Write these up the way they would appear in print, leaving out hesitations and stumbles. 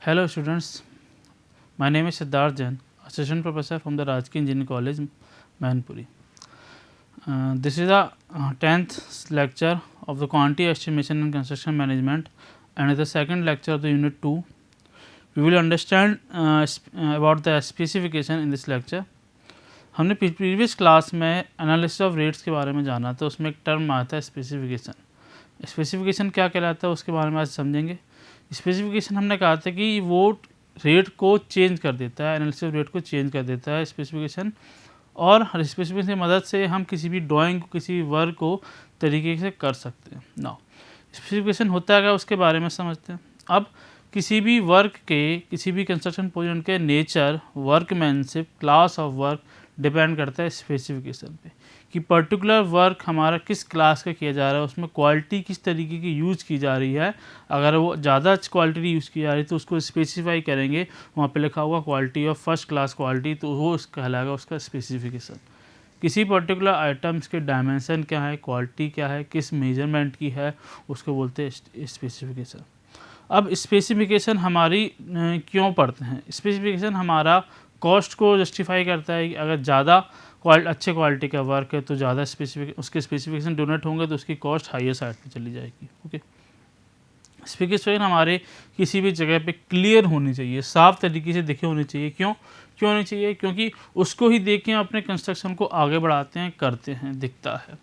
Hello students, my name is Siddharth Jain, Assistant Professor from the Rajki Engineering College, Mainpuri. This is the 10th lecture of the Quantity Estimation and Construction Management and the second lecture of the Unit 2. We will understand about the specification in this lecture. हमने previous class में analysis of rates के बारे में जाना था, उसमें एक term आता है स्पेसिफिकेशन. स्पेसिफिकेशन क्या कहलाता है उसके बारे में आज समझेंगे. स्पेसिफिकेशन हमने कहा था कि वो रेट को चेंज कर देता है, एनालिसिस ऑफ रेट को चेंज कर देता है स्पेसिफिकेशन, और स्पेसिफिकेशन की मदद से हम किसी भी ड्राइंग को, किसी वर्क को तरीके से कर सकते हैं. नाउ स्पेसिफिकेशन होता है क्या उसके बारे में समझते हैं. अब किसी भी वर्क के, किसी भी कंस्ट्रक्शन प्रोजेक्ट के nature, workmanship, class of work depend करता है स्पेसिफिकेशन पे कि पर्टिकुलर वर्क हमारा किस क्लास का किया जा रहा है, उसमें क्वालिटी किस तरीके की यूज़ की जा रही है. अगर वो ज़्यादा क्वालिटी यूज़ की जा रही है तो उसको स्पेसिफाई करेंगे, वहाँ पे लिखा होगा quality of first class quality, तो वो कहलाएगा उसका स्पेसिफिकेशन. किसी पर्टिकुलर आइटम्स के डायमेंशन क्या है, क्वालिटी क्या है, किस मेजरमेंट की है, उसको बोलते हैं स्पेसिफिकेशन. अब स्पेसिफिकेशन हमारी क्यों पढ़ते हैं. स्पेसिफिकेशन हमारा कॉस्ट को जस्टिफाई करता है कि अगर ज़्यादा अच्छे क्वालिटी का वर्क है तो ज़्यादा उसके स्पेसिफिकेशन डोनेट होंगे तो उसकी कॉस्ट हाईयर साइड पे चली जाएगी. ओके, स्पेसिफिकेशन हमारे किसी भी जगह पे क्लियर होनी चाहिए, साफ तरीके से दिखे होनी चाहिए. क्यों होनी चाहिए? क्योंकि उसको ही देख के अपने कंस्ट्रक्शन को आगे बढ़ाते हैं, करते हैं, दिखता है.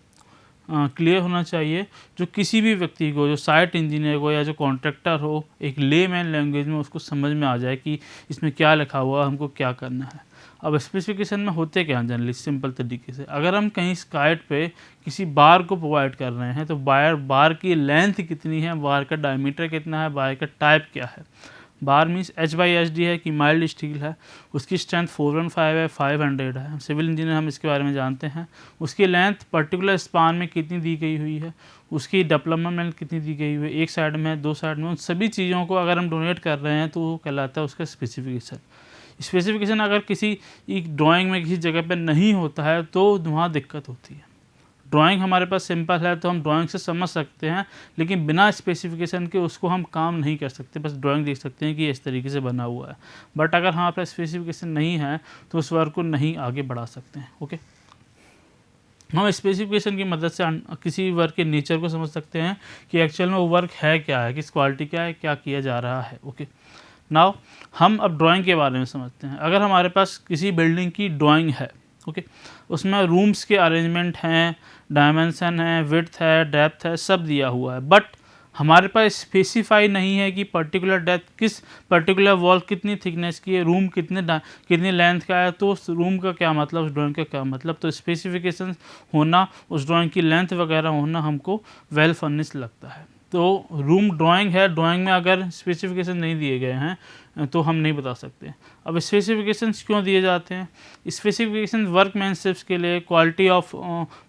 क्लियर होना चाहिए, जो किसी भी व्यक्ति को, जो साइट इंजीनियर को या जो कॉन्ट्रैक्टर हो, एक लेमैन लैंग्वेज में उसको समझ में आ जाए कि इसमें क्या लिखा हुआ, हमको क्या करना है. अब स्पेसिफिकेशन में होते क्या हैं जनरली, सिंपल तरीके से, अगर हम कहीं साइट पे किसी बार को प्रोवाइड कर रहे हैं तो बार की लेंथ कितनी है, बार का डायमीटर कितना है, बार का टाइप क्या है. बार मीन्स H/SD है कि माइल्ड स्टील है, उसकी स्ट्रेंथ 415 है, 500 है. सिविल इंजीनियर हम इसके बारे में जानते हैं. उसकी लेंथ पर्टिकुलर स्पान में कितनी दी गई हुई है, उसकी डेवलपमेंट कितनी दी गई हुई है, एक साइड में, दो साइड में, उन सभी चीज़ों को अगर हम डोनेट कर रहे हैं तो वो कहलाता है उसका स्पेसिफिकेशन. स्पेसिफिकेशन अगर किसी एक ड्राइंग में किसी जगह पर नहीं होता है तो वहाँ दिक्कत होती है. ड्राइंग हमारे पास सिंपल है तो हम ड्राइंग से समझ सकते हैं, लेकिन बिना स्पेसिफिकेशन के उसको हम काम नहीं कर सकते. बस ड्राइंग देख सकते हैं कि इस तरीके से बना हुआ है, बट अगर हमारे पास स्पेसिफिकेशन नहीं है तो उस वर्क को नहीं आगे बढ़ा सकते हैं. ओके, हम स्पेसिफिकेशन की मदद से किसी वर्क के नेचर को समझ सकते हैं कि एक्चुअल में वो वर्क है क्या है, किस क्वालिटी का है, क्या किया जा रहा है. ओके, नाउ हम अब ड्राइंग के बारे में समझते हैं. अगर हमारे पास किसी बिल्डिंग की ड्राइंग है, ओके, उसमें रूम्स के अरेंजमेंट हैं, डायमेंशन है, विड्थ है, डेप्थ है, सब दिया हुआ है, बट हमारे पास स्पेसिफाई नहीं है कि पर्टिकुलर डेप्थ, किस पर्टिकुलर वॉल कितनी थिकनेस की है, रूम कितनी लेंथ का है, तो उस रूम का क्या मतलब, उस ड्राइंग का क्या मतलब. तो स्पेसिफिकेशन होना, उस ड्राइंग की लेंथ वगैरह होना हमको वेल फर्निश लगता है. तो रूम ड्राइंग है, ड्राइंग में अगर स्पेसिफिकेशन नहीं दिए गए हैं तो हम नहीं बता सकते. अब स्पेसिफिकेशंस क्यों दिए जाते हैं? स्पेसिफिकेशन वर्कमैनशिप्स के लिए, क्वालिटी ऑफ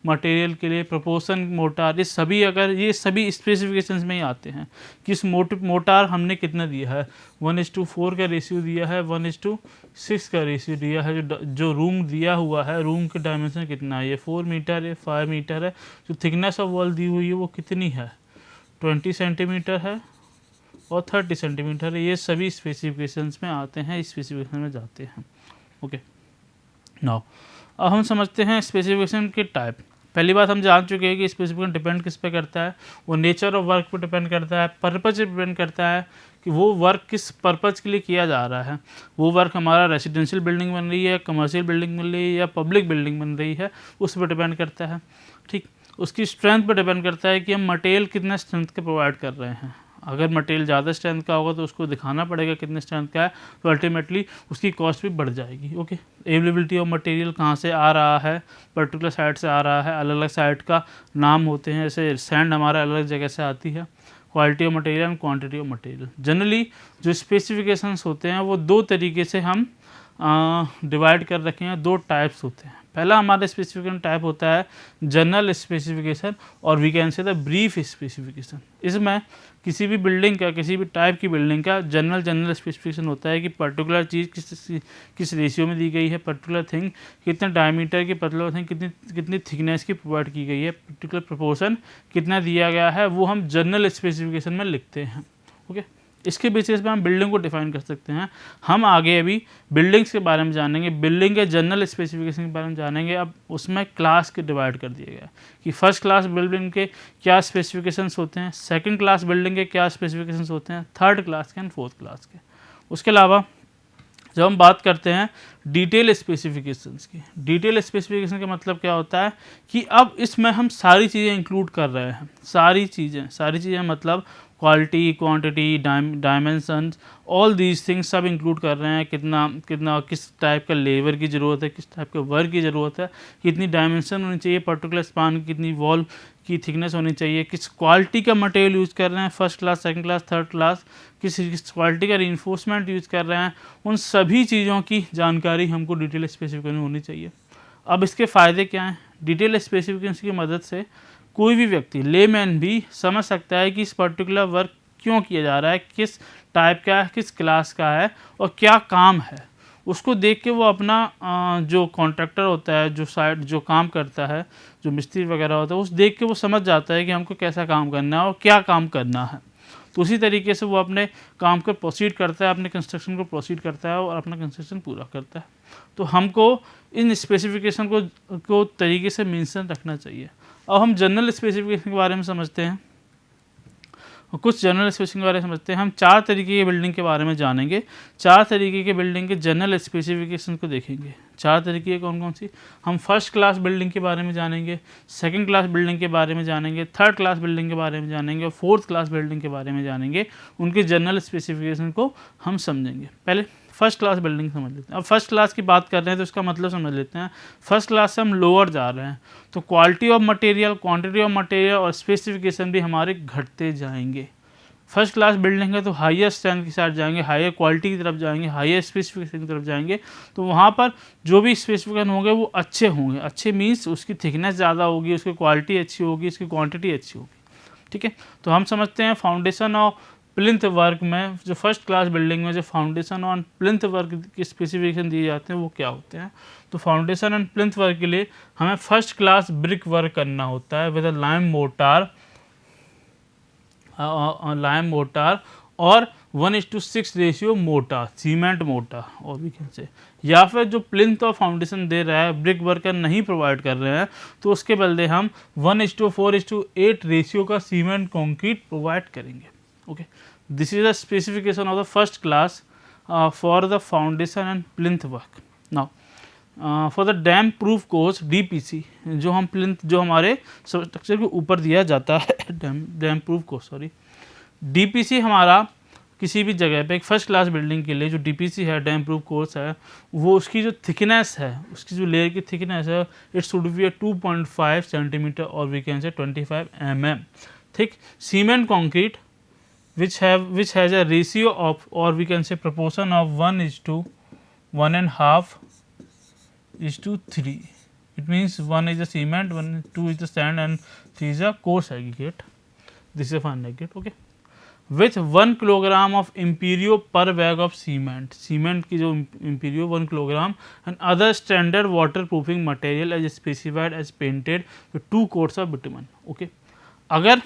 मटेरियल के लिए, प्रोपोर्शन मोटार, ये सभी स्पेसिफिकेशंस में ही आते हैं. किस मोटार हमने कितना दिया है, 1:4 का रेशियो दिया है, 1:6 का रेशियो दिया है. जो रूम दिया हुआ है, रूम के डायमेंशन कितना है, ये 4 मीटर है, 5 मीटर है. जो थिकनेस ऑफ वॉल दी हुई है वो कितनी है, 20 सेंटीमीटर है और 30 सेंटीमीटर है. ये सभी स्पेसिफिकेशंस में आते हैं, स्पेसिफिकेशन में जाते हैं. ओके, नाउ अब हम समझते हैं स्पेसिफिकेशन के टाइप. पहली बात हम जान चुके हैं कि स्पेसिफिकेशन डिपेंड किस पे करता है, वो नेचर ऑफ वर्क पे डिपेंड करता है, पर्पज पे डिपेंड करता है कि वो वर्क किस पर्पज़ के लिए किया जा रहा है. वो वर्क हमारा रेजिडेंशियल बिल्डिंग बन रही है, कमर्शियल बिल्डिंग बन रही है या पब्लिक बिल्डिंग बन रही है, उस पर डिपेंड करता है. ठीक, उसकी स्ट्रेंथ पर डिपेंड करता है कि हम मटेरियल कितना स्ट्रेंथ के प्रोवाइड कर रहे हैं. अगर मटेरियल ज़्यादा स्ट्रेंथ का होगा तो उसको दिखाना पड़ेगा कितने स्ट्रेंथ का है, तो अल्टीमेटली उसकी कॉस्ट भी बढ़ जाएगी. ओके, अवेलेबिलिटी ऑफ मटेरियल कहाँ से आ रहा है, पर्टिकुलर साइट से आ रहा है, अलग अलग साइट का नाम होते हैं, जैसे सैंड हमारा अलग जगह से आती है. Quality of material and quantity of material. Generally जो स्पेसिफिकेशंस होते हैं वो दो तरीके से हम डिवाइड कर रखे हैं, दो टाइप्स होते हैं. पहला हमारा स्पेसिफिकेशन टाइप होता है जनरल स्पेसिफिकेशन और we can say the brief specification. इसमें किसी भी बिल्डिंग का, किसी भी टाइप की बिल्डिंग का जनरल स्पेसिफिकेशन होता है कि पर्टिकुलर चीज़ किस रेशियो में दी गई है, पर्टिकुलर थिंग कितने डायमीटर की, पर्टिकुलर थिंग कितनी थिकनेस की प्रोवाइड की गई है, पर्टिकुलर प्रोपोर्शन कितना दिया गया है, वो हम जनरल स्पेसिफिकेशन में लिखते हैं. ओके, इसके बेसिस पे हम बिल्डिंग को डिफाइन कर सकते हैं। हम आगे अभी बिल्डिंग्स के बारे में जानेंगे, बिल्डिंग के जनरल स्पेसिफिकेशन के बारे में जानेंगे। अब उसमें क्लास के डिवाइड कर दिया गया कि फर्स्ट क्लास बिल्डिंग के क्या स्पेसिफिकेशंस होते हैं, सेकंड क्लास बिल्डिंग के क्या स्पेसिफिकेशंस होते हैं, थर्ड क्लास के एंड फोर्थ क्लास के। उसके अलावा जब हम बात करते हैं डिटेल स्पेसिफिकेशंस की, डिटेल स्पेसिफिकेशन का मतलब क्या होता है कि अब इसमें हम सारी चीज़ें इंक्लूड कर रहे हैं। सारी चीज़ें मतलब quality, quantity, dimensions, all these things सब इंक्लूड कर रहे हैं। कितना किस टाइप का लेबर की ज़रूरत है, किस टाइप के वर्क की ज़रूरत है, कितनी डायमेंशन होनी चाहिए पर्टिकुलर स्पान की, कितनी वॉल की थिकनेस होनी चाहिए, किस क्वालिटी का मटेरियल यूज़ कर रहे हैं, first class, second class, third class, किस क्वालिटी का रीइंफोर्समेंट यूज़ कर रहे हैं, उन सभी चीज़ों की जानकारी हमको डिटेल स्पेसिफिकेशन में होनी चाहिए। अब इसके फ़ायदे क्या हैं? डिटेल स्पेसिफिकेशन की मदद से कोई भी व्यक्ति, लेमैन भी समझ सकता है कि इस पर्टिकुलर वर्क क्यों किया जा रहा है, किस टाइप का है, किस क्लास का है और क्या काम है। उसको देख के वो अपना जो कॉन्ट्रैक्टर होता है, जो साइड जो काम करता है, जो मिस्त्री वगैरह होता है, उस देख के वो समझ जाता है कि हमको कैसा काम करना है और क्या काम करना है। तो उसी तरीके से वो अपने काम को प्रोसीड करता है, अपने कंस्ट्रक्शन को प्रोसीड करता है और अपना कंस्ट्रक्शन पूरा करता है। तो हमको इन स्पेसिफिकेशन को तरीके से मेंशन रखना चाहिए। अब हम जनरल स्पेसिफिकेशन के बारे में समझते हैं, कुछ जनरल स्पेसिफिकेशन के बारे में समझते हैं। हम 4 तरीके की बिल्डिंग के बारे में जानेंगे। 4 तरीके के बिल्डिंग के जनरल स्पेसिफिकेशन को देखेंगे। 4 तरीके कौन कौन सी? हम फर्स्ट क्लास बिल्डिंग के बारे में जानेंगे, सेकंड क्लास बिल्डिंग के बारे में जानेंगे, थर्ड क्लास बिल्डिंग के बारे में जानेंगे और फोर्थ क्लास बिल्डिंग के बारे में जानेंगे। उनके जनरल स्पेसिफिकेशन को हम समझेंगे। पहले फर्स्ट क्लास बिल्डिंग समझ लेते हैं। अब फर्स्ट क्लास की बात कर रहे हैं तो इसका मतलब समझ लेते हैं। फर्स्ट क्लास से हम लोअर जा रहे हैं तो quality of material, quantity of material और स्पेसिफिकेशन भी हमारे घटते जाएंगे। फर्स्ट क्लास बिल्डिंग है तो हाईएस्ट स्ट्रेंथ के साथ जाएंगे, हायर क्वालिटी की तरफ जाएंगे, हायर स्पेसिफिकेशन की तरफ जाएंगे। तो वहाँ पर जो भी स्पेसिफिकेशन होंगे वो अच्छे होंगे। अच्छे मीन्स उसकी थिकनेस ज़्यादा होगी, उसकी क्वालिटी अच्छी होगी, उसकी क्वांटिटी अच्छी होगी। ठीक है, तो हम समझते हैं फाउंडेशन ऑफ प्लिंथ वर्क में, जो फर्स्ट क्लास बिल्डिंग में जो फाउंडेशन ऑन प्लिंथ वर्क के स्पेसिफिकेशन दिए जाते हैं वो क्या होते हैं। तो फाउंडेशन एंड प्लिंथ वर्क के लिए हमें फर्स्ट क्लास ब्रिक वर्क करना होता है विद अ लाइम मोर्टार और 1:6 रेशियो मोर्टार, सीमेंट मोर्टार और भी कैसे, या फिर जो प्लिंथ और फाउंडेशन दे रहा है ब्रिक वर्कर नहीं प्रोवाइड कर रहे हैं तो उसके बदले हम 1:4:8 रेशियो का सीमेंट कंक्रीट प्रोवाइड करेंगे। Okay, this is the specification of the first class for the foundation and plinth work. Now for the dam proof course DPC, जो हम प्लिंथ, जो हमारे स्ट्रक्चर के ऊपर दिया जाता है dam proof course, sorry DPC हमारा किसी भी जगह पे एक फर्स्ट क्लास बिल्डिंग के लिए जो DPC है, डैम प्रूफ कोर्स है, वो उसकी जो थिकनेस है, उसकी जो लेयर की थिकनेस है, इट शुड बी 2.5 सेंटीमीटर और we can say 25 mm thick cement concrete which has a ratio of, or we can say proportion of 1:1.5:3. It means 1 is the cement, 2 is the sand and 3 is the coarse aggregate. This is a fine aggregate. Okay, with 1 kilogram of imperio per bag of cement. Cement की जो imperio 1 kilogram and other standard waterproofing material as specified as painted with 2 coats of bitumen. Okay, अगर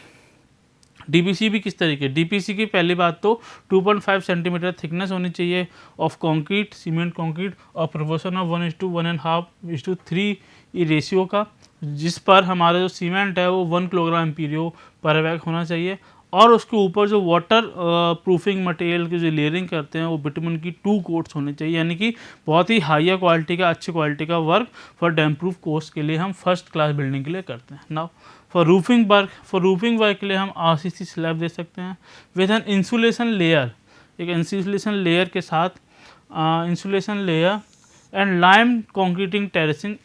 DPC भी किस तरीके, DPC की पहली बात तो 2.5 सेंटीमीटर थिकनेस होनी चाहिए ऑफ कंक्रीट, सीमेंट कंक्रीट और प्रोपोर्शन ऑफ 1:1.5:3 ये रेशियो का, जिस पर हमारा जो सीमेंट है वो 1 किलोग्राम इम्पीरियो पर बैग होना चाहिए और उसके ऊपर जो वाटर प्रूफिंग मटेरियल की जो लेयरिंग करते हैं वो बिटुमेन की 2 कोट्स होने चाहिए, यानी कि बहुत ही हायर क्वालिटी का, अच्छी क्वालिटी का work for dam proof course के लिए हम फर्स्ट क्लास बिल्डिंग के लिए करते हैं। नाउ फॉर रूफिंग वर्क के लिए हम RCC स्लैब दे सकते हैं विद एन इंसुलेशन लेयर, एक इंसुलेशन लेयर के साथ insulation layer and lime concreting terracing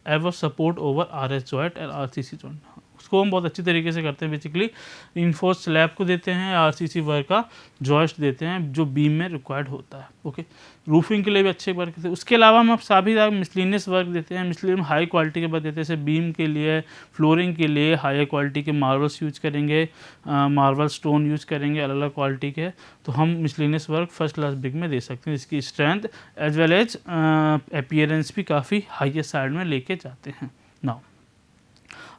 ever support over RS joint एंड RCC जॉइंट। उसको हम बहुत अच्छी तरीके से करते हैं। बेसिकली इन्फोर्स स्लैब को देते हैं, RCC वर्क का जॉइस्ट देते हैं जो बीम में रिक्वायर्ड होता है। ओके, रूफिंग के लिए भी अच्छे वर्क देते हैं। उसके अलावा हम सभी मिसलिनियस वर्क देते हैं। मिसलिनियस हाई क्वालिटी के वर्क देते हैं, जैसे बीम के लिए, फ्लोरिंग के लिए हाई क्वालिटी के मार्बल्स यूज करेंगे, मार्बल स्टोन यूज करेंगे अलग अलग क्वालिटी के। तो हम miscellaneous work first class brick में दे सकते हैं, जिसकी strength as well as appearance भी काफ़ी हाईएस्ट साइड में लेके जाते हैं। नाउ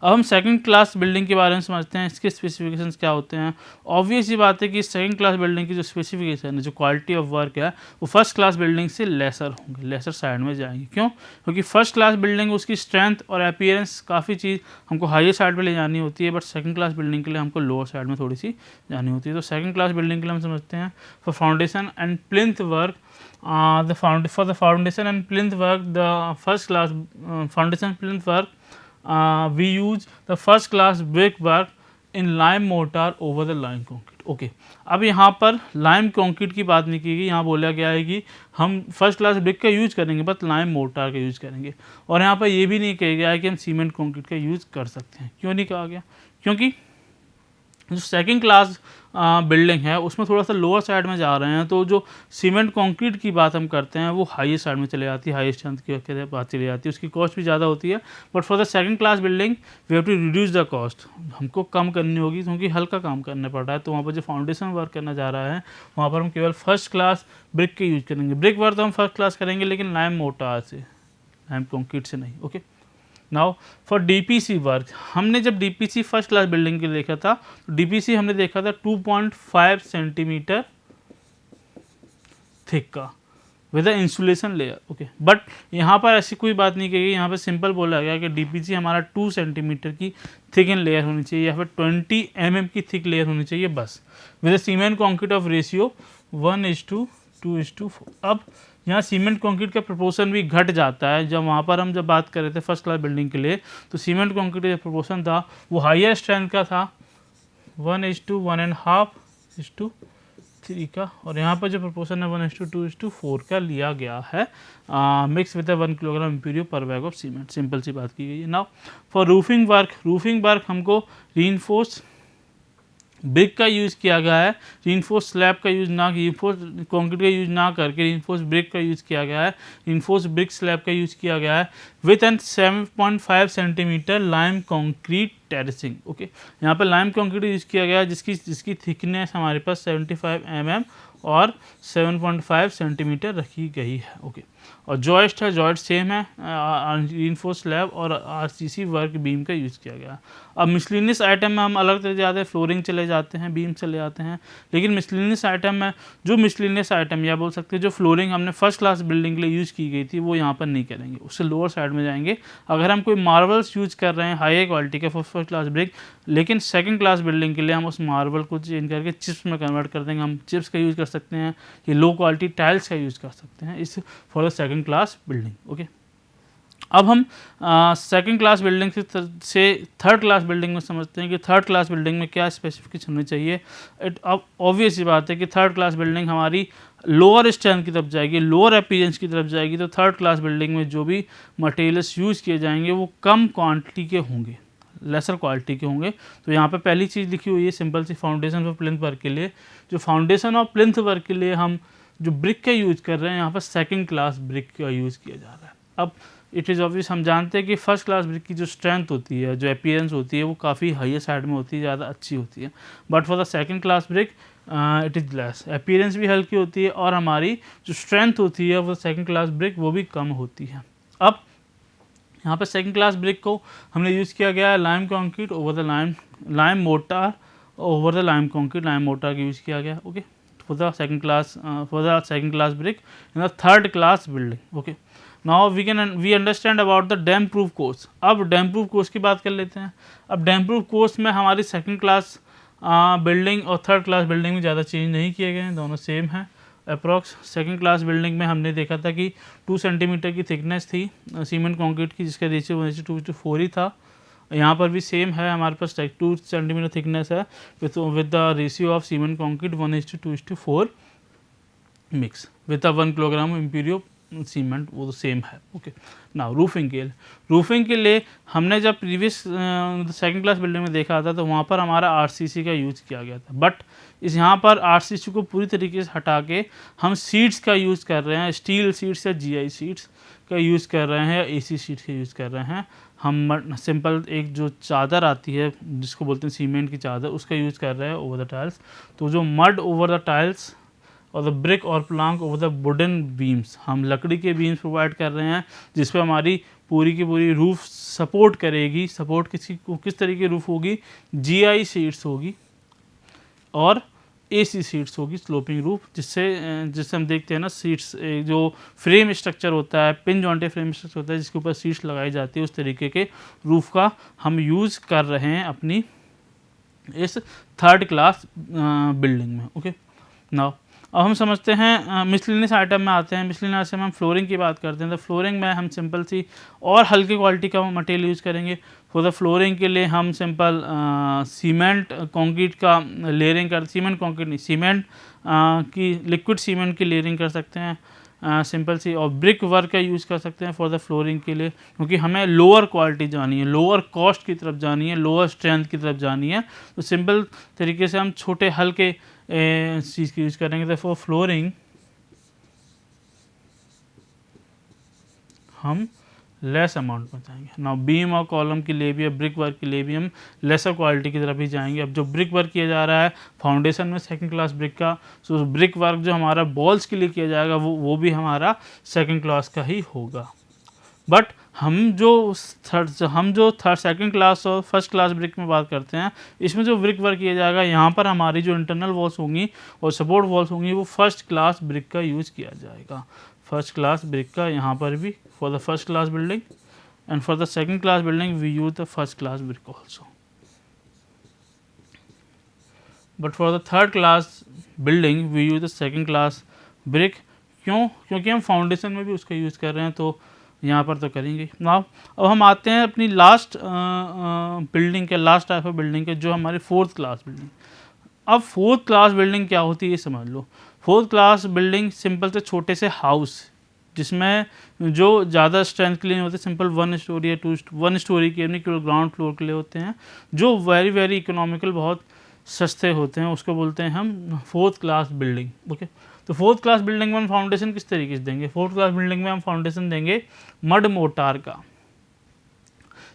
अब हम सेकंड क्लास बिल्डिंग के बारे में समझते हैं, इसके स्पेसिफिकेशंस क्या होते हैं। ऑब्वियस ये बात है कि सेकंड क्लास बिल्डिंग की जो स्पेसिफिकेशन है, जो क्वालिटी ऑफ वर्क है, वो फर्स्ट क्लास बिल्डिंग से लेसर होंगे, लेसर साइड में जाएंगे। क्यों? क्योंकि फर्स्ट क्लास बिल्डिंग उसकी स्ट्रेंथ और अपीयरेंस काफ़ी चीज़ हमको हाईर साइड पर ले जानी होती है, बट सेकंड क्लास बिल्डिंग के लिए हमको लोअर साइड में थोड़ी सी जानी होती है। तो सेकंड क्लास बिल्डिंग के लिए हम समझते हैं for foundation and plinth work, for the foundation and plinth work, the first class foundation plinth work, we use the first class brickwork in lime mortar over the lime concrete. Okay, अब यहाँ पर lime concrete की बात नहीं की गई, यहाँ बोला गया है कि हम फर्स्ट क्लास ब्रिक का यूज़ करेंगे, बट लाइम मोर्टार का यूज़ करेंगे। और यहाँ पर ये भी नहीं कहा गया है कि हम सीमेंट कंक्रीट का यूज़ कर सकते हैं। क्यों नहीं कहा गया? क्योंकि जो सेकंड क्लास बिल्डिंग है उसमें थोड़ा सा लोअर साइड में जा रहे हैं, तो जो सीमेंट कंक्रीट की बात हम करते हैं वो हाई साइड में चले जाती है, हाई स्ट्रेंथ की बात चली जाती है, उसकी कॉस्ट भी ज़्यादा होती है। But for the second class building we have to reduce the cost, हमको कम करनी होगी क्योंकि हल्का काम करना पड़ रहा है। तो वहाँ पर जो फाउंडेशन वर्क करना जा रहा है वहाँ पर हम केवल फर्स्ट क्लास ब्रिक के यूज़ करेंगे। ब्रिक वर्क तो हम फर्स्ट क्लास करेंगे, लेकिन लाइम मोर्टार से, लाइम कंक्रीट से नहीं। Okay, now for DPC work, हमने जब डीपीसी फर्स्ट क्लास बिल्डिंग के लिए देखा था, तो डीपीसी हमने देखा था 2.5 सेंटीमीटर थिक का with the insulation layer. Okay, but यहाँ पर ऐसी कोई बात नहीं कही गई, यहाँ पर सिंपल बोला गया कि डीपीसी हमारा 2 सेंटीमीटर की थिक एंड लेयर होनी चाहिए या फिर 20 mm की थिक लेयर होनी चाहिए बस, with cement concrete of ratio 1:2:4। अब यहाँ सीमेंट कंक्रीट का प्रोपोर्शन भी घट जाता है। जब वहाँ पर हम जब बात कर रहे थे फर्स्ट क्लास बिल्डिंग के लिए, तो सीमेंट कंक्रीट का जो प्रोपोर्शन था वो हाईयर स्ट्रेंथ का था, 1:1.5:3 का, और यहाँ पर जो प्रोपोर्शन है 1:2:4 का लिया गया है, मिक्स विद 1 किलोग्राम इम्पीरियो पर बैग ऑफ सीमेंट। सिंपल सी बात की गई है। नाउ फॉर रूफिंग वर्क हमको रीइंफोर्स ब्रिक का यूज़ किया गया है, रीइंफोर्स स्लैब का यूज़ ना, रीइंफोर्स कंक्रीट का यूज़ ना करके रीइंफोर्स ब्रिक का यूज़ किया गया है, रीइंफोर्स ब्रिक स्लैब का यूज़ किया गया है with an 7.5 centimetre lime concrete terracing. Okay, यहाँ पर लाइम कंक्रीट यूज़ किया गया है जिसकी थिकनेस हमारे पास 75 mm और 7.5 सेंटीमीटर रखी गई है। ओके, और जॉइस्ट है, जॉइस्ट सेम है, रीइंफोर्स स्लैब और आरसीसी वर्क बीम का यूज़ किया गया। अब मिसलिनियस आइटम में हम अलग चले जाते हैं, फ्लोरिंग चले जाते हैं, बीम चले जाते हैं, लेकिन मिसलिनियस आइटम में जो मिसलिनियस आइटम या बोल सकते हैं जो फ्लोरिंग हमने फर्स्ट क्लास बिल्डिंग के लिए यूज़ की गई थी वो यहाँ पर नहीं करेंगे, उससे लोअर साइड में जाएंगे। अगर हम कोई मार्बल्स यूज़ कर रहे हैं हाई क्वालिटी के फर्स्ट क्लास ब्रिक, लेकिन सेकंड क्लास बिल्डिंग के लिए हम उस मार्बल को चेंज करके चिप्स में कन्वर्ट कर देंगे। हम चिप्स का यूज़ कर सकते हैं, ये लो क्वालिटी टाइल्स का यूज़ कर सकते हैं इस for the second class building. Okay, अब हम सेकंड क्लास बिल्डिंग से थर्ड क्लास बिल्डिंग में समझते हैं कि थर्ड क्लास बिल्डिंग में क्या स्पेसिफिकेशन होनी चाहिए। अब ऑब्वियस ही बात है कि थर्ड क्लास बिल्डिंग हमारी लोअर स्ट्रेंथ की तरफ जाएगी, लोअर अपीयरेंस की तरफ जाएगी, तो थर्ड क्लास बिल्डिंग में जो भी मटेरियल्स यूज़ किए जाएंगे वो कम क्वांटिटी के होंगे, लेसर क्वालिटी के होंगे। तो यहाँ पे पहली चीज़ लिखी हुई है सिंपल सी, फाउंडेशन ऑफ प्लिंथ वर्क के लिए, जो फाउंडेशन ऑफ प्लिंथ वर्क के लिए हम जो ब्रिक का यूज़ कर रहे हैं यहाँ पर सेकंड क्लास ब्रिक का यूज़ किया जा रहा है। अब इट इज़ ऑब्वियस, हम जानते हैं कि फर्स्ट क्लास ब्रिक की जो स्ट्रेंथ होती है, जो अपीयरेंस होती है वो काफ़ी हाईयर साइड में होती है, ज़्यादा अच्छी होती है, but for the second class brick it is less, appearance भी हल्की होती है और हमारी जो स्ट्रेंथ होती है वो सेकंड क्लास ब्रिक वो भी कम होती है। अब यहाँ पर सेकंड क्लास ब्रिक को हमने यूज़ किया गया है lime concrete over the lime mortar over the lime concrete, lime mortar का यूज़ किया गया। Okay, for the second class brick in the third class building. Okay, now we understand about the dam proof course. अब dam proof course की बात कर लेते हैं। अब डैम प्रूफ कोर्स में हमारी सेकंड क्लास बिल्डिंग और थर्ड क्लास बिल्डिंग में ज़्यादा चेंज नहीं किए गए हैं, दोनों सेम है अप्रॉक्स। सेकंड क्लास बिल्डिंग में हमने देखा था कि 2 सेंटीमीटर की थिकनेस थी सीमेंट कंक्रीट की, जिसका रेशियो 1:2:4 ही था। यहाँ पर भी सेम है, हमारे पास 2 सेंटीमीटर थिकनेस है with the ratio of cement concrete 1:2:4 mix with 1 kilogram Imperio cement, वो तो सेम है। ओके, नाउ रूफिंग के लिए हमने जब प्रीवियस सेकंड क्लास बिल्डिंग में देखा था तो वहाँ पर हमारा आरसीसी का यूज़ किया गया था, बट इस यहाँ पर आरसीसी को पूरी तरीके से हटा के हम सीट्स का यूज़ कर रहे हैं, स्टील सीट्स या जीआई सीट्स का यूज़ कर रहे हैं, एसी सीट्स का यूज़ कर रहे हैं। हम सिंपल एक जो चादर आती है जिसको बोलते हैं सीमेंट की चादर, उसका यूज़ कर रहे हैं ओवर द टाइल्स। तो जो मड ओवर द टाइल्स और द ब्रिक और Planck over the wooden beams, हम लकड़ी के बीम्स प्रोवाइड कर रहे हैं जिस पे हमारी पूरी की पूरी रूफ सपोर्ट करेगी। सपोर्ट किस तरीके की रूफ होगी, GI शीट्स होगी और AC शीट्स होगी, स्लोपिंग रूफ, जिससे हम देखते हैं ना सीट्स जो फ्रेम स्ट्रक्चर होता है, पिन जॉइंटेड फ्रेम स्ट्रक्चर होता है जिसके ऊपर सीट्स लगाई जाती है, उस तरीके के रूफ का हम यूज़ कर रहे हैं अपनी इस 3rd क्लास बिल्डिंग में। ओके, नाउ अब हम समझते हैं मिसलिनियस आइटम में आते हैं। मिसलिनियस में हम फ्लोरिंग की बात करते हैं, तो फ्लोरिंग में हम सिंपल सी और हल्की क्वालिटी का मटेरियल यूज़ करेंगे। फॉर द फ्लोरिंग के लिए हम सिंपल सीमेंट कंक्रीट का लेयरिंग सीमेंट कंक्रीट नहीं, सीमेंट की लिक्विड सीमेंट की लेयरिंग कर सकते हैं सिंपल सी, और ब्रिक वर्क का यूज़ कर सकते हैं फॉर द फ्लोरिंग के लिए, क्योंकि हमें लोअर क्वालिटी जानी है, लोअर कॉस्ट की तरफ जानी है, लोअर स्ट्रेंथ की तरफ जानी है। तो सिंपल तरीके से हम छोटे हल्के चीज़ की यूज़ करेंगे। तो फॉर फ्लोरिंग हम लेस अमाउंट में जाएंगे। नाउ बीम और कॉलम के लिए भी, ब्रिक वर्क के लिए भी हम लेसर क्वालिटी की तरफ ही जाएंगे। अब जो ब्रिक वर्क किया जा रहा है फाउंडेशन में 2nd क्लास ब्रिक का, सो ब्रिक वर्क जो हमारा बॉल्स के लिए किया जाएगा वो भी हमारा 2nd क्लास का ही होगा। बट हम जो 2nd क्लास और 1st क्लास ब्रिक में बात करते हैं, इसमें जो ब्रिक वर्क किया जाएगा यहाँ पर हमारी जो इंटरनल वॉल्स होंगी और सपोर्ट वॉल्स होंगी वो 1st क्लास ब्रिक का यूज़ किया जाएगा। 1st क्लास ब्रिक का यहाँ पर भी for the 1st class building, and for the 2nd class building we use the 1st class brick also. But for the 3rd class building we use the 2nd class brick. क्यों? क्योंकि हम foundation में भी उसका use कर रहे हैं, तो यहाँ पर तो करेंगे। नाउ अब हम आते हैं अपनी लास्ट बिल्डिंग के, लास्ट टाइप ऑफ बिल्डिंग के, जो हमारी 4th क्लास बिल्डिंग। अब 4th क्लास बिल्डिंग क्या होती है ये समझ लो। 4th क्लास बिल्डिंग सिंपल से छोटे से हाउस, जिसमें जो ज़्यादा स्ट्रेंथ के लिए नहीं होते, सिंपल 1 स्टोरी या 1 स्टोरी के नहीं, केवल ग्राउंड फ्लोर के लिए होते हैं, जो वेरी वेरी इकोनॉमिकल, बहुत सस्ते होते हैं, उसको बोलते हैं हम 4th क्लास बिल्डिंग। ओके, तो 4th क्लास बिल्डिंग में हम फाउंडेशन किस तरीके से देंगे? 4th क्लास बिल्डिंग में हम फाउंडेशन देंगे मड मोटार का,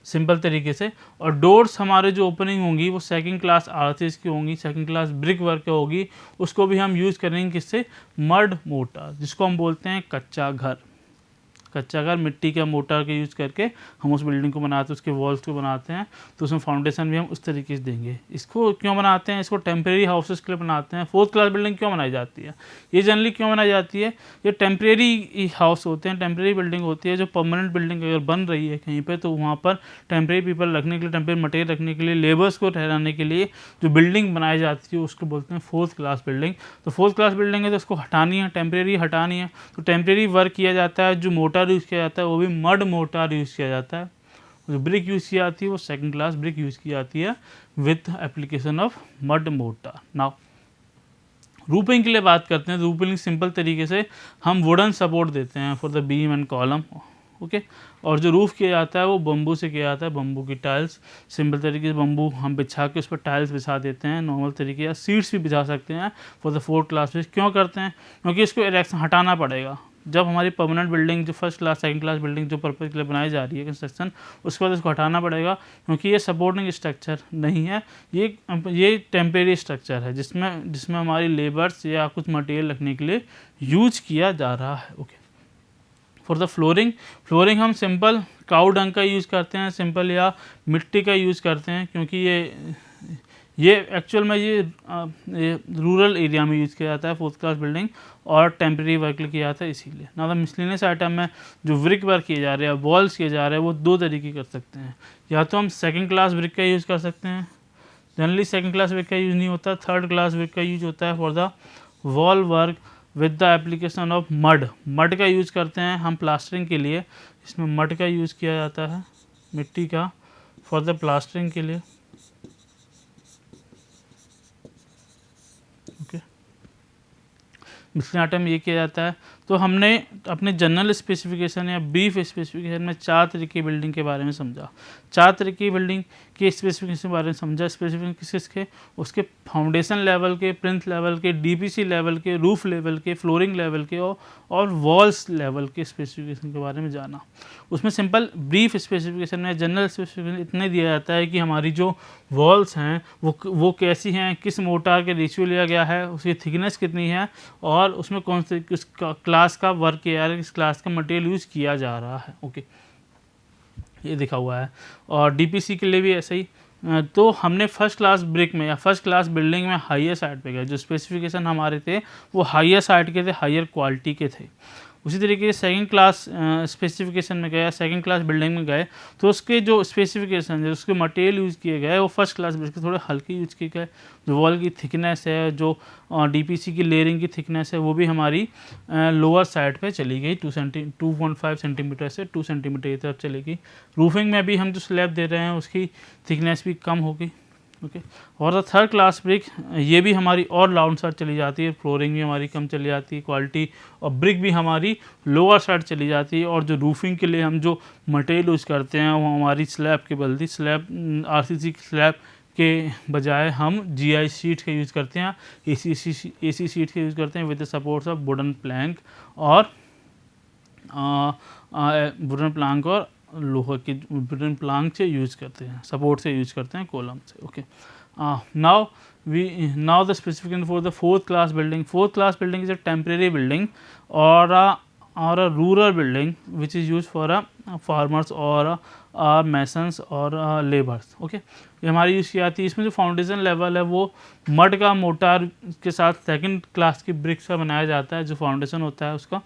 सिंपल तरीके से, और डोर्स हमारे जो ओपनिंग होंगी वो 2nd क्लास आरसीएस की होंगी, 2nd क्लास ब्रिक वर्क होगी, उसको भी हम यूज़ करेंगे किससे? मड मोटार, जिसको हम बोलते हैं कच्चा घर। कच्चा घर मिट्टी का मोटार के यूज़ करके हम उस बिल्डिंग को बनाते हैं, उसके वॉल्स को बनाते हैं, तो उसमें फाउंडेशन भी हम उस तरीके से देंगे। इसको क्यों बनाते हैं? इसको टेम्प्रेरी हाउसेस के लिए बनाते हैं। 4th क्लास बिल्डिंग क्यों बनाई जाती है? ये जनरली क्यों बनाई जाती है? ये टेम्प्रेरी हाउस होते हैं, टेम्प्रेरी बिल्डिंग होती है। जो परमानेंट बिल्डिंग अगर बन रही है कहीं पर, तो वहाँ पर टेम्प्रेरी पीपल रखने के लिए, टेम्प्रेरी मटेरियल रखने के लिए, लेबर्स को ठहराने के लिए जो बिल्डिंग बनाई जाती है उसको बोलते हैं 4th क्लास बिल्डिंग। तो 4th क्लास बिल्डिंग है तो उसको हटानी है, टेम्प्रेरी हटानी है, तो टेम्प्रेरी वर्क किया जाता है। जो मोटार यूज़ किया जाता है वो भी मड मोटार यूज़ किया जाता है। जो ब्रिक यूज़ की जाती है वो 2nd क्लास ब्रिक यूज़ की जाती है with application of mud motor. Now roofing के लिए बात करते हैं। रूपिंग सिंपल तरीके से हम वुडन सपोर्ट देते हैं for the beam and column. Okay, और जो रूफ़ किया जाता है वो बम्बू से किया जाता है, बम्बू की टाइल्स, सिंपल तरीके से बम्बू हम बिछा के उस पर टाइल्स बिछा देते हैं नॉर्मल तरीके, या सीट्स भी बिछा सकते हैं फॉर द 4th क्लास। क्यों करते हैं? क्योंकि इसको इरेक्शन हटाना पड़ेगा। जब हमारी परमानेंट बिल्डिंग जो 1st class 2nd class building जो पर्पज़ के लिए बनाई जा रही है कंस्ट्रक्शन, उसके बाद इसको हटाना पड़ेगा, क्योंकि ये सपोर्टिंग स्ट्रक्चर नहीं है, ये टेम्परेरी स्ट्रक्चर है जिसमें हमारी लेबर्स या कुछ मटेरियल रखने के लिए यूज किया जा रहा है। ओके, फॉर द फ्लोरिंग हम सिंपल काऊ डंग का यूज़ करते हैं, सिंपल, या मिट्टी का यूज़ करते हैं, क्योंकि ये एक्चुअल में ये रूरल एरिया में यूज़ किया जाता है 4th क्लास बिल्डिंग, और टेम्प्रेरी वर्क किया जाता है इसीलिए। ना द मिसलिनियस आइटम में जो ब्रिक वर्क किए जा रहे हैं, वॉल्स किए जा रहे हैं, वो 2 तरीके कर सकते हैं। या तो हम 2nd क्लास ब्रिक का यूज़ कर सकते हैं, जनरली 2nd क्लास ब्रिक का यूज़ नहीं होता, 3rd क्लास ब्रिक का यूज होता है for the wall work with the application of mud का यूज़ करते हैं हम प्लास्टरिंग के लिए। इसमें मड का यूज़ किया जाता है, मिट्टी का, फॉर द प्लास्टरिंग के लिए। ओके, मिसलिनियस आइटम में ये किया जाता है। तो हमने अपने जनरल स्पेसिफिकेशन या ब्रीफ स्पेसिफिकेशन में 4 तरीके की बिल्डिंग के बारे में समझा, 4 तरीके की बिल्डिंग के स्पेसिफिकेशन के बारे में समझा। स्पेसिफिकेशन किसके? उसके फाउंडेशन लेवल के, प्लिंथ लेवल के, डीपीसी लेवल के, रूफ लेवल के, फ्लोरिंग लेवल के और वॉल्स लेवल के स्पेसिफिकेशन के बारे में जाना। उसमें सिंपल ब्रीफ स्पेसिफिकेशन में, जनरल स्पेसिफिकेशन इतने दिया जाता है कि हमारी जो वॉल्स हैं वो कैसी हैं, किस मोटार के रेशियो लिया गया है, उसकी थिकनेस कितनी है, और उसमें कौन से किस क्लास का वर्क किया जा रहा है, किस क्लास का मटेरियल यूज़ किया जा रहा है। ओके, ये दिखा हुआ है, और डीपीसी के लिए भी ऐसा ही। तो हमने फर्स्ट क्लास ब्रिक में या फर्स्ट क्लास बिल्डिंग में हाईएस्ट साइड पे गए, जो स्पेसिफिकेशन हमारे थे वो हाईएस्ट साइड के थे, हायर क्वालिटी के थे। उसी तरीके से सेकंड क्लास स्पेसिफिकेशन में गए, सेकंड क्लास बिल्डिंग में गए तो उसके जो स्पेसिफिकेशन है, उसके मटेरियल यूज़ किए गए वो फर्स्ट क्लास ब्रिक के थोड़े हल्के यूज़ किए गए। जो वॉल की थिकनेस है, जो डीपीसी की लेयरिंग की थिकनेस है, वो भी हमारी लोअर साइड पे चली गई, 2.5 सेंटीमीटर से 2 सेंटीमीटर की तरफ चली गई। रूफिंग में भी हम जो स्लैब दे रहे हैं उसकी थिकनेस भी कम हो गई। ओके, और द थर्ड क्लास ब्रिक, ये भी हमारी और डाउन साइड चली जाती है, फ्लोरिंग भी हमारी कम चली जाती है क्वालिटी, और ब्रिक भी हमारी लोअर साइड चली जाती है। और जो रूफिंग के लिए हम जो मटेरियल यूज़ करते हैं वो हमारी स्लैब के बदले स्लैब आरसीसी स्लैब के बजाय हम जीआई शीट का यूज़ करते हैं, एसी शीट का यूज़ करते हैं with the supports of wooden plank और लोहा के वुडन प्लैंक से यूज़ करते हैं, सपोर्ट से यूज़ करते हैं, कॉलम से। Okay, now the specification for the fourth class building. Fourth class building is a temporary building or a rural building which is used for farmers or masons or laborers. Okay, ये हमारी use की जाती है। इसमें जो foundation level है वो mud का मोटार के साथ सेकंड क्लास की ब्रिक्स का बनाया जाता है, जो फाउंडेशन होता है उसका।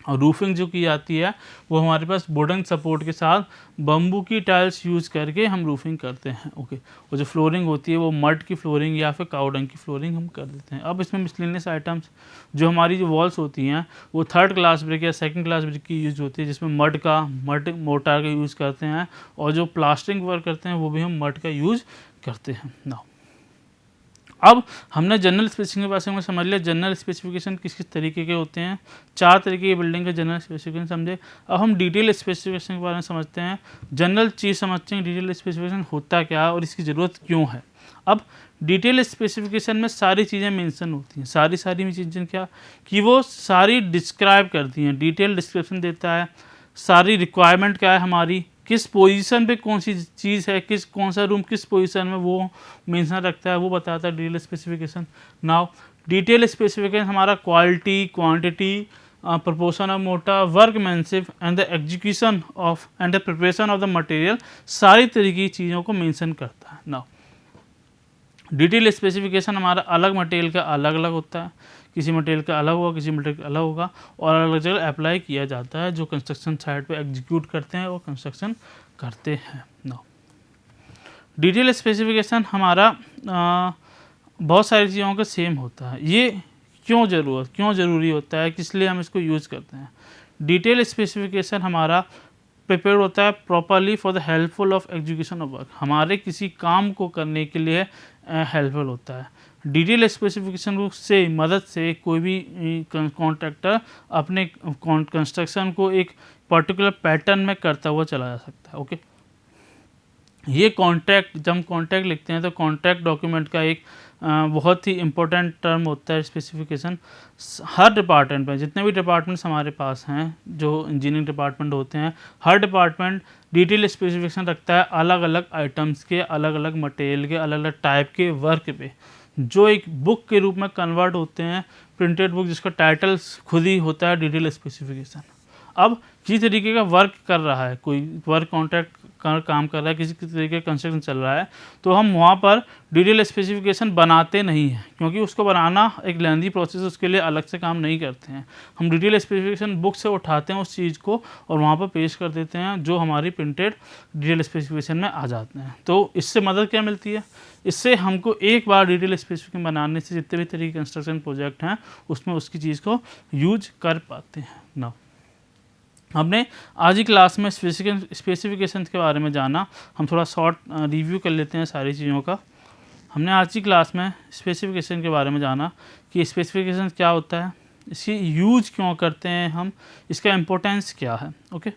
और रूफिंग जो की जाती है वो हमारे पास वुडन सपोर्ट के साथ बम्बू की टाइल्स यूज़ करके हम रूफिंग करते हैं। ओके, और जो फ्लोरिंग होती है वो मड की फ्लोरिंग या फिर काउडंग की फ्लोरिंग हम कर देते हैं। अब इसमें मिसलेनियस आइटम्स, जो हमारी जो वॉल्स होती हैं वो थर्ड क्लास ब्रिक या सेकंड क्लास ब्रिक की यूज़ होती है, जिसमें मड मोटार का यूज़ करते हैं, और जो प्लास्टरिंग वर्क करते हैं वो भी हम मड का यूज़ करते हैं। नाउ अब हमने जनरल स्पेसिफिकेशन के बारे में समझ लिया, जनरल स्पेसिफिकेशन किस किस तरीके के होते हैं, 4 तरीके की बिल्डिंग के जनरल स्पेसिफिकेशन समझे। अब हम डिटेल स्पेसिफिकेशन के बारे में समझते हैं। जनरल चीज़ समझते हैं डिटेल स्पेसिफिकेशन होता क्या है और इसकी ज़रूरत क्यों है। अब डिटेल स्पेसिफिकेशन में सारी चीज़ें मेंशन होती हैं, सारी चीज़ें क्या कि वो सारी डिस्क्राइब करती हैं, डिटेल डिस्क्रिप्शन देता है, सारी रिक्वायरमेंट क्या है हमारी, किस पोजीशन पे कौन सी चीज़ है, कौन सा रूम किस पोजीशन में वो मेंशन रखता है, वो बताता है detail specification. Now detail specification हमारा क्वालिटी, क्वांटिटी, proportion of मोटा, workmanship and the execution of and the preparation of the material, सारी तरीके की चीज़ों को मेंशन करता है। नाउ डिटेल स्पेसिफिकेशन हमारा अलग मटेरियल का अलग अलग होता है, किसी मटेरियल का अलग होगा, किसी मटेरियल का अलग होगा, और अलग जगह अप्लाई किया जाता है। जो कंस्ट्रक्शन साइट पे एग्जीक्यूट करते हैं वो कंस्ट्रक्शन करते हैं। नाउ डिटेल स्पेसिफिकेशन हमारा बहुत सारी चीज़ों का सेम होता है। ये क्यों ज़रूरी होता है, किस लिए हम इसको यूज़ करते हैं। डिटेल स्पेसिफिकेशन हमारा प्रिपेयर होता है properly for the helpful of execution of work, हमारे किसी काम को करने के लिए हेल्पफुल होता है। डिटेल स्पेसिफिकेशन से मदद से कोई भी कॉन्ट्रैक्टर अपने कंस्ट्रक्शन को एक पर्टिकुलर पैटर्न में करता हुआ चला जा सकता है। ओके, ये कॉन्ट्रैक्ट, जब हम कॉन्ट्रैक्ट लिखते हैं तो कॉन्ट्रैक्ट डॉक्यूमेंट का एक बहुत ही इम्पोर्टेंट टर्म होता है स्पेसिफिकेशन। हर डिपार्टमेंट में, जितने भी डिपार्टमेंट्स हमारे पास हैं, जो इंजीनियरिंग डिपार्टमेंट होते हैं, हर डिपार्टमेंट डिटेल स्पेसिफिकेशन रखता है अलग अलग आइटम्स के, अलग अलग मटेरियल के, अलग अलग टाइप के वर्क पे, जो एक बुक के रूप में कन्वर्ट होते हैं, प्रिंटेड बुक, जिसका टाइटल खुद ही होता है डिटेल स्पेसिफिकेशन। अब किसी तरीके का वर्क कर रहा है, कोई वर्क कॉन्ट्रैक्ट काम कर रहा है, किसी तरीके का कंस्ट्रक्शन चल रहा है, तो हम वहाँ पर डिटेल स्पेसिफिकेशन बनाते नहीं हैं, क्योंकि उसको बनाना एक लेंथी प्रोसेस, उसके लिए अलग से काम नहीं करते हैं। हम डिटेल स्पेसिफिकेशन बुक से उठाते हैं उस चीज़ को और वहाँ पर पेश कर देते हैं, जो हमारी प्रिंटेड डिटेल स्पेसिफिकेशन में आ जाते हैं। तो इससे मदद क्या मिलती है, इससे हमको एक बार डिटेल स्पेसिफिकेशन बनाने से जितने भी तरीके कंस्ट्रक्शन प्रोजेक्ट हैं उसमें उसकी चीज़ को यूज कर पाते हैं। ना हमने आज ही क्लास में स्पेसिफिकेशन के बारे में जाना, हम थोड़ा शॉर्ट रिव्यू कर लेते हैं सारी चीज़ों का। हमने आज ही क्लास में स्पेसिफिकेशन के बारे में जाना कि स्पेसिफिकेशन क्या होता है, इसकी यूज क्यों करते हैं हम, इसका इम्पोर्टेंस क्या है। ओके,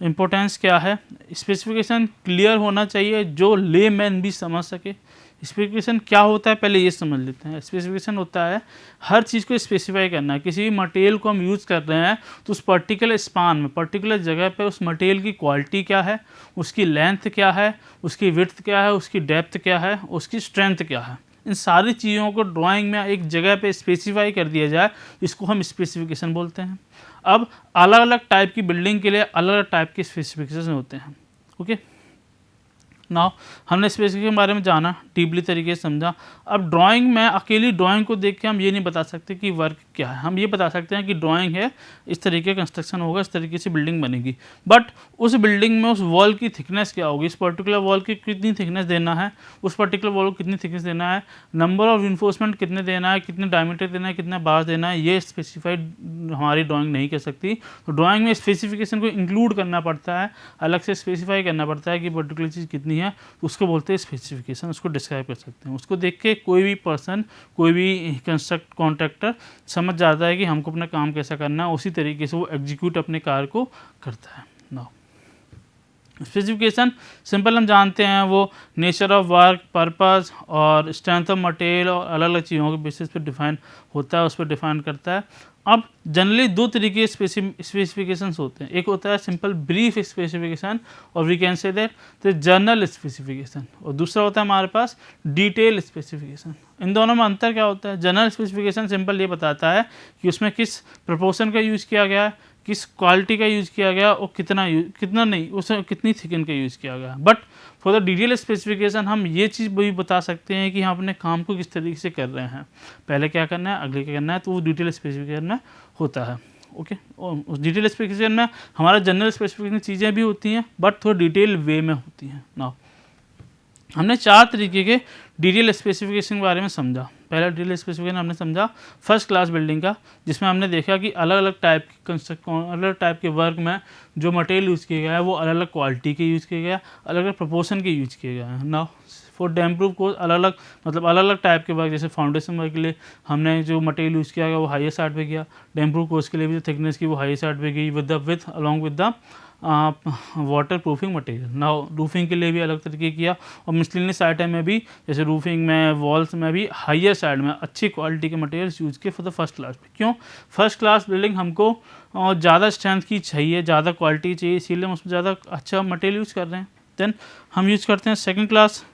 इम्पोर्टेंस क्या है, स्पेसिफिकेशन क्लियर होना चाहिए जो लेमैन भी समझ सके। स्पेसिफिकेशन क्या होता है पहले ये समझ लेते हैं। स्पेसिफिकेशन होता है हर चीज़ को स्पेसिफाई करना है। किसी भी मटेरियल को हम यूज़ कर रहे हैं तो उस पर्टिकुलर स्पान में, पर्टिकुलर जगह पे उस मटेरियल की क्वालिटी क्या है, उसकी लेंथ क्या है, उसकी विड्थ क्या है, उसकी डेप्थ क्या है, उसकी स्ट्रेंथ क्या है, इन सारी चीज़ों को ड्राइंग में एक जगह पे स्पेसिफाई कर दिया जाए, इसको हम स्पेसिफिकेशन बोलते हैं। अब अलग अलग टाइप की बिल्डिंग के लिए अलग अलग टाइप के स्पेसिफिकेशन होते हैं। ओके, नाउ हमने स्पेसिफिकेशन के बारे में जाना, डीपली तरीके से समझा। अब ड्राइंग में अकेली ड्राइंग को देख के हम ये नहीं बता सकते कि वर्क क्या है। हम ये बता सकते हैं कि ड्राइंग है, इस तरीके का कंस्ट्रक्शन होगा, इस तरीके से बिल्डिंग बनेगी, बट उस बिल्डिंग में उस वॉल की थिकनेस क्या होगी, इस पर्टिकुलर वॉल की कितनी थिकनेस देना है, उस पर्टिकुलर वॉल को कितनी थिकनेस देना है, नंबर ऑफ इन्फोर्समेंट कितने देना है, कितने डायमीटर देना है, कितना बार देना है, ये स्पेसिफाइड हमारी ड्राइंग नहीं कर सकती। तो ड्राइंग में स्पेसिफिकेशन को इंक्लूड करना पड़ता है, अलग से स्पेसिफाई करना पड़ता है कि पर्टिकुलर चीज़ कितनी है, उसको बोलते हैं स्पेसिफिकेशन, उसको डिस्क्राइब कर सकते हैं। उसको देख के कोई भी पर्सन, कोई भी कंस्ट्रक्ट कॉन्ट्रैक्टर समझ जाता है कि हमको अपना काम कैसा करना है, उसी तरीके से वो एग्जीक्यूट अपने कार्य को करता है। नाउ स्पेसिफिकेशन सिंपल हम जानते हैं, वो नेचर ऑफ वर्क, पर्पस और स्ट्रेंथ ऑफ मटेरियल और अलग अलग चीज़ों के बेसिस पे डिफाइन होता है, उस पर डिफाइन करता है। अब जनरली दो तरीके के स्पेसिफिकेशंस होते हैं, एक होता है सिंपल ब्रीफ स्पेसिफिकेशन और we can say that general specification, और दूसरा होता है हमारे पास डिटेल स्पेसिफिकेशन। इन दोनों में अंतर क्या होता है? जनरल स्पेसिफिकेशन सिंपल ये बताता है कि उसमें किस प्रपोर्शन का यूज़ किया गया है, किस क्वालिटी का यूज़ किया गया और कितना नहीं, उसमें कितनी थिकन का यूज़ किया गया। But for the detail specification हम ये चीज़ भी बता सकते हैं कि हम अपने काम को किस तरीके से कर रहे हैं, पहले क्या करना है, अगले क्या करना है, तो वो डिटेल स्पेसिफिकेशन में होता है। ओके, और उस डिटेल स्पेसिफिकेशन में हमारा जनरल स्पेसिफिकेशन चीज़ें भी होती हैं, बट थोड़ा डिटेल वे में होती हैं। नाउ हमने 4 तरीके के डिटेल स्पेसिफिकेशन के बारे में समझा। पहला डिटेल स्पेसिफिकेशन हमने समझा फर्स्ट क्लास बिल्डिंग का, जिसमें हमने देखा कि अलग अलग टाइप के अलग अलग टाइप के वर्क में जो मटेरियल यूज़ किया गया है वो अलग अलग क्वालिटी के यूज़ किया गया, अलग अलग प्रोपोर्शन के यूज़ किए गए हैं। Now for dam proof course अलग अलग अलग अलग टाइप के वर्क, जैसे फाउंडेशन वर्क के लिए हमने जो मटेरियल यूज़ किया गया वो हाईएस्ट साइड पे किया, डैम प्रूफ कोर्स के लिए भी जो थिकनेस की वो हाईएस्ट साइड पे गई with the with along with the water proofing material. Now roofing के लिए भी अलग तरीके किया, और मिसलिनियस आइटम में भी, जैसे रूफिंग में, वॉल्स में भी हाइयर साइड में अच्छी क्वालिटी के मटेरियल्स यूज़ किए फॉर द फर्स्ट क्लास। क्यों? फर्स्ट क्लास बिल्डिंग हमको ज़्यादा स्ट्रेंथ की चाहिए, ज़्यादा क्वालिटी चाहिए, इसीलिए हम उसमें ज़्यादा अच्छा मटेरियल यूज़ कर रहे हैं। देन हम यूज़ करते हैं second class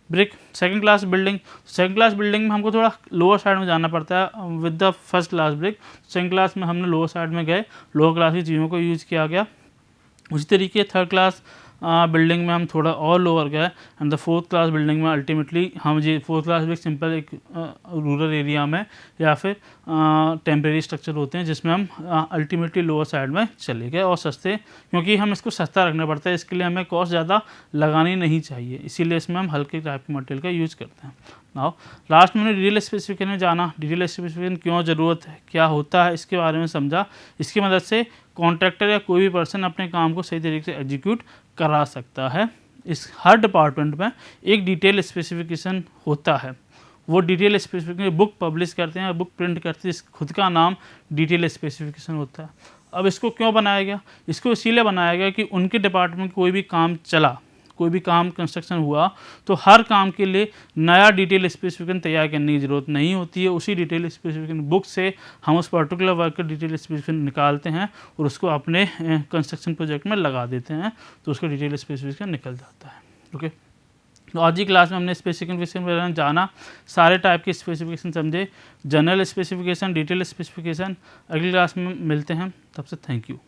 brick, second class building. Second class building में हमको थोड़ा लोअर साइड में जाना पड़ता है with the first class brick. Second class में हमने लोअर साइड में गए, लोअर क्लास की चीज़ों को यूज़ किया गया। उसी तरीके थर्ड क्लास बिल्डिंग में हम थोड़ा और लोअर गए, and the fourth class building में अल्टीमेटली हम ये फोर्थ क्लास ब्रिक सिंपल एक रूरल एरिया में या फिर टेम्परेरी स्ट्रक्चर होते हैं जिसमें हम अल्टीमेटली लोअर साइड में चले गए और सस्ते, क्योंकि हम इसको सस्ता रखना पड़ता है, इसके लिए हमें कॉस्ट ज़्यादा लगानी नहीं चाहिए, इसीलिए इसमें हम हल्के टाइप के मटेरियल का यूज़ करते हैं। नाउ लास्ट में डिटेल स्पेसिफिकेशन में जाना, डिटेल स्पेसिफिकेशन क्यों ज़रूरत है, क्या होता है, इसके बारे में समझा। इसकी मदद से कॉन्ट्रैक्टर या कोई भी पर्सन अपने काम को सही तरीके से एग्जीक्यूट करा सकता है। इस हर डिपार्टमेंट में एक डिटेल स्पेसिफिकेशन होता है, वो डिटेल स्पेसिफिकेशन बुक पब्लिश करते हैं, बुक प्रिंट करते हैं, खुद का नाम डिटेल स्पेसिफिकेशन होता है। अब इसको क्यों बनाया गया? इसको इसीलिए बनाया गया कि उनके डिपार्टमेंट कोई भी काम चला, कोई भी काम कंस्ट्रक्शन हुआ, तो हर काम के लिए नया डिटेल स्पेसिफिकेशन तैयार करने की ज़रूरत नहीं होती है। उसी डिटेल स्पेसिफिकेशन बुक से हम उस पर्टिकुलर वर्क का डिटेल स्पेसिफिकेशन निकालते हैं और उसको अपने कंस्ट्रक्शन प्रोजेक्ट में लगा देते हैं, तो उसका डिटेल स्पेसिफिकेशन निकल जाता है। ओके, तो आज की क्लास में हमने स्पेसिफिकेशन वगैरह जाना, सारे टाइप के स्पेसिफिकेशन समझे, जनरल स्पेसिफिकेशन, डिटेल स्पेसिफिकेशन। अगली क्लास में मिलते हैं, तब से थैंक यू।